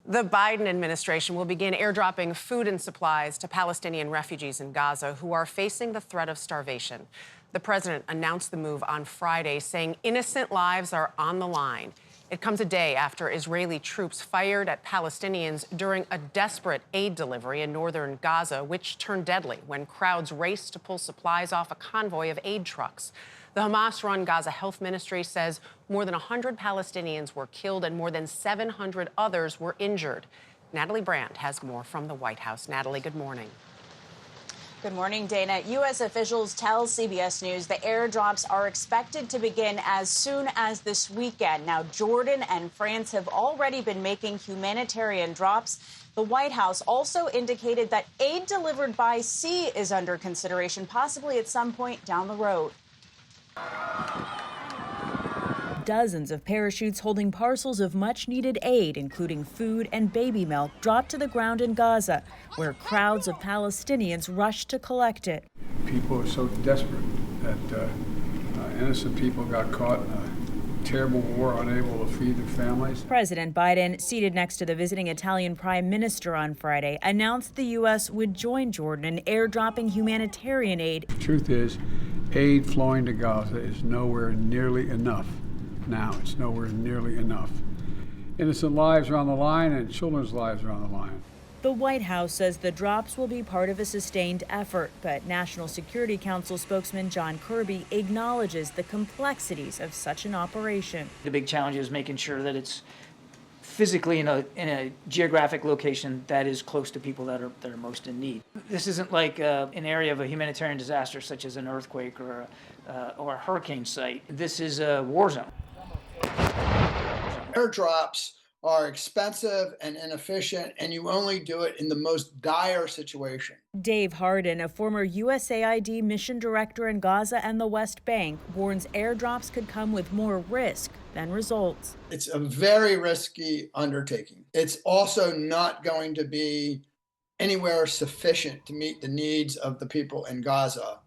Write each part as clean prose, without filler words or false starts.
The Biden administration will begin airdropping food and supplies to Palestinian refugees in Gaza who are facing the threat of starvation. The president announced the move on Friday, saying innocent lives are on the line. It comes a day after Israeli troops fired at Palestinians during a desperate aid delivery in northern Gaza, which turned deadly when crowds raced to pull supplies off a convoy of aid trucks. The Hamas-run Gaza Health Ministry says more than 100 Palestinians were killed and more than 700 others were injured. Natalie Brand has more from the White House. Natalie, good morning. Good morning, Dana. U.S. officials tell CBS News the airdrops are expected to begin as soon as this weekend. Now, Jordan and France have already been making humanitarian drops. The White House also indicated that aid delivered by sea is under consideration, possibly at some point down the road. Dozens of parachutes holding parcels of much-needed aid, including food and baby milk, dropped to the ground in Gaza, where crowds of Palestinians rushed to collect it. People are so desperate that innocent people got caught in a terrible war, unable to feed their families. President Biden, seated next to the visiting Italian Prime Minister on Friday, announced the U.S. would join Jordan in airdropping humanitarian aid. The truth is, aid flowing to Gaza is nowhere nearly enough. Now, it's nowhere nearly enough. Innocent lives are on the line and children's lives are on the line. The White House says the drops will be part of a sustained effort, but National Security Council spokesman John Kirby acknowledges the complexities of such an operation. The big challenge is making sure that it's physically in a geographic location that is close to people that are most in need. This isn't like an area of a humanitarian disaster such as an earthquake or a hurricane site. This is a war zone. Airdrops are expensive and inefficient, and you only do it in the most dire situation. Dave Hardin, a former USAID mission director in Gaza and the West Bank, warns airdrops could come with more risk than results. It's a very risky undertaking. It's also not going to be anywhere sufficient to meet the needs of the people in Gaza.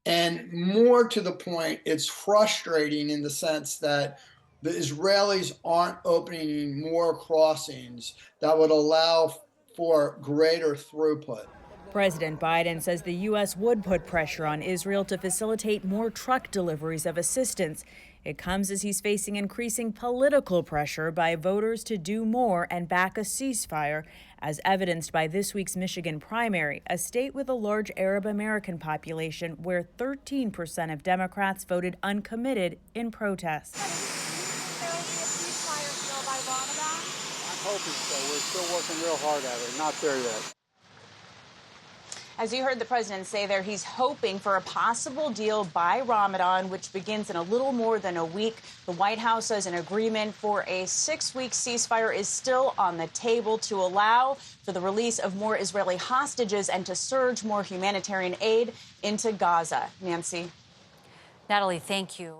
And more to the point, it's frustrating in the sense that the Israelis aren't opening more crossings that would allow for greater throughput. President Biden says the U.S. would put pressure on Israel to facilitate more truck deliveries of assistance. It comes as he's facing increasing political pressure by voters to do more and back a ceasefire, as evidenced by this week's Michigan primary, a state with a large Arab American population where 13% of Democrats voted uncommitted in protest. I'm hoping so. We're still working real hard at it. Not there yet. As you heard the president say there, he's hoping for a possible deal by Ramadan, which begins in a little more than a week. The White House says an agreement for a 6-week ceasefire is still on the table to allow for the release of more Israeli hostages and to surge more humanitarian aid into Gaza. Nancy. Natalie, thank you.